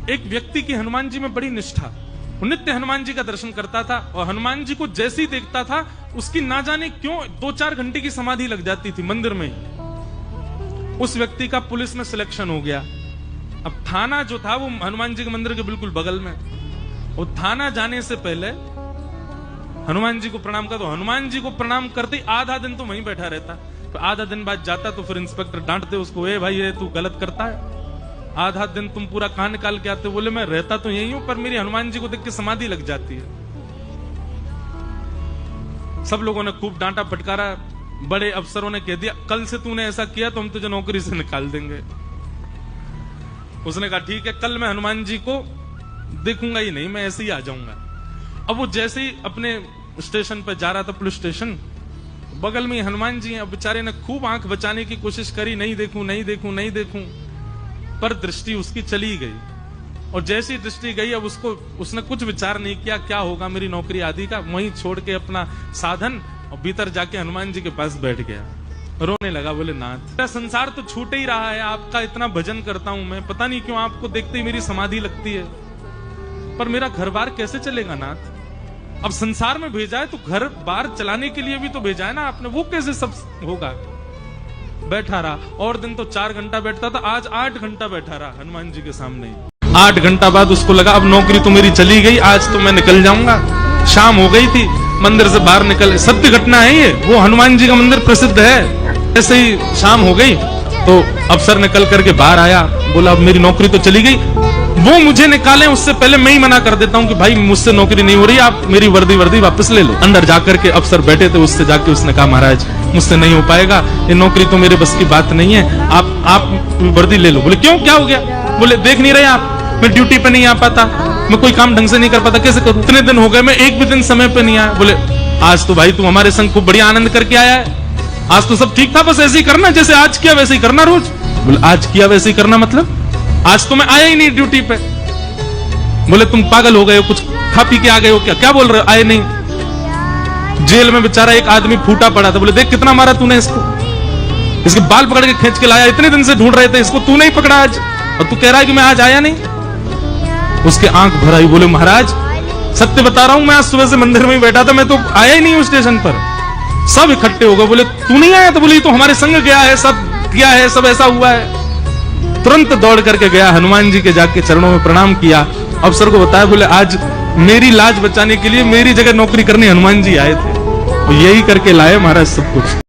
एक व्यक्ति की हनुमान जी में बड़ी निष्ठा, वो नित्य हनुमान जी का दर्शन करता था और हनुमान जी को जैसे ही देखता था उसकी ना जाने क्यों 2-4 घंटे की समाधि लग जाती थी मंदिर में ही। उस व्यक्ति का पुलिस में सिलेक्शन हो गया। अब थाना जो था वो हनुमान जी के मंदिर के बिल्कुल बगल में, और थाना जाने से पहले हनुमान जी को प्रणाम कर, तो हनुमान जी को प्रणाम करते आधा दिन तो वहीं बैठा रहता, तो आधा दिन बाद जाता तो फिर इंस्पेक्टर डांटते उसको, ए भाई ये तू गलत करता है, आधा दिन तुम पूरा कान निकाल के आते। बोले मैं रहता तो यही हूं पर मेरी हनुमान जी को देख के समाधि लग जाती है। सब लोगों ने खूब डांटा फटकारा, बड़े अफसरों ने कह दिया कल से तूने ऐसा किया तो हम तुझे नौकरी से निकाल देंगे। उसने कहा ठीक है, कल मैं हनुमान जी को देखूंगा ही नहीं, मैं ऐसे ही आ जाऊंगा। अब वो जैसे ही अपने स्टेशन पर जा रहा था, पुलिस स्टेशन, बगल में हनुमान जी हैं। अब बेचारे ने खूब आंख बचाने की कोशिश करी, नहीं देखूं नहीं देखूं नहीं देखूं, पर दृष्टि उसकी चली गई। और जैसी दृष्टि गई अब उसने कुछ विचार नहीं किया क्या होगा मेरी नौकरी आदि का, वहीं छोड़ के अपना साधन और भीतर जाके हनुमान जी के पास बैठ गया, रोने लगा। बोले नाथ मेरा संसार तो छूट ही रहा है, आपका इतना भजन करता हूं मैं, पता नहीं क्यों आपको देखते ही मेरी समाधि लगती है, पर मेरा घर बार कैसे चलेगा नाथ। अब संसार में भेजा है तो घर बार चलाने के लिए भी तो भेजा है ना आपने, वो कैसे सब होगा। बैठा रहा, और दिन तो 4 घंटा बैठता था, आज 8 घंटा बैठा रहा हनुमान जी के सामने। 8 घंटा बाद उसको लगा अब नौकरी तो मेरी चली गई, आज तो मैं निकल जाऊंगा। शाम हो गई थी, मंदिर से बाहर निकल, सत्य घटना है ये, वो हनुमान जी का मंदिर प्रसिद्ध है। ऐसे ही शाम हो गई तो अफसर निकल करके बाहर आया, बोला अब मेरी नौकरी तो चली गई, वो मुझे निकालें उससे पहले मैं ही मना कर देता हूं कि भाई मुझसे नौकरी नहीं हो रही, आप मेरी वर्दी वापस ले लो। अंदर जाकर के अफसर बैठे थे, उससे जाके उसने कहा महाराज मुझसे नहीं हो पाएगा, ये नौकरी तो मेरे बस की बात नहीं है, आप वर्दी ले लो। बोले क्यों, क्या हो गया। बोले देख नहीं रहे आप, मैं ड्यूटी पे नहीं आ पाता, मैं कोई काम ढंग से नहीं कर पाता, कैसे करूं, इतने दिन हो गए मैं एक भी दिन समय पे नहीं आया। बोले आज तो भाई तू हमारे संग खूब बढ़िया आनंद करके आया है, आज तो सब ठीक था, बस ऐसे ही करना जैसे आज किया वैसे ही करना रोज। बोले आज किया वैसे ही करना मतलब, आज तो मैं आया ही नहीं ड्यूटी पे। बोले तुम पागल हो गए हो, कुछ खा पी के आ गए हो क्या, क्या बोल रहे हो, आए नहीं। जेल में बेचारा एक आदमी फूटा पड़ा था, बोले देख कितना मारा तूने इसको, इसके बाल पकड़ के खींच के लाया, इतने दिन से ढूंढ रहे थे इसको, तू नहीं पकड़ा आज, और तू कह रहा है कि मैं आज आया नहीं। उसके आंख भर आई, बोले महाराज सत्य बता रहा हूं, मैं आज सुबह से मंदिर में ही बैठा था, मैं तो आया ही नहीं हूं स्टेशन पर। सब इकट्ठे हो गए, बोले तू नहीं आया, तो बोले तो हमारे संग गया है, सब किया है, सब ऐसा हुआ है। तुरंत दौड़ करके गया, हनुमान जी के जाके चरणों में प्रणाम किया, अफसर को बताया, बोले आज मेरी लाज बचाने के लिए मेरी जगह नौकरी करने हनुमान जी आए थे, यही करके लाए महाराज सब कुछ।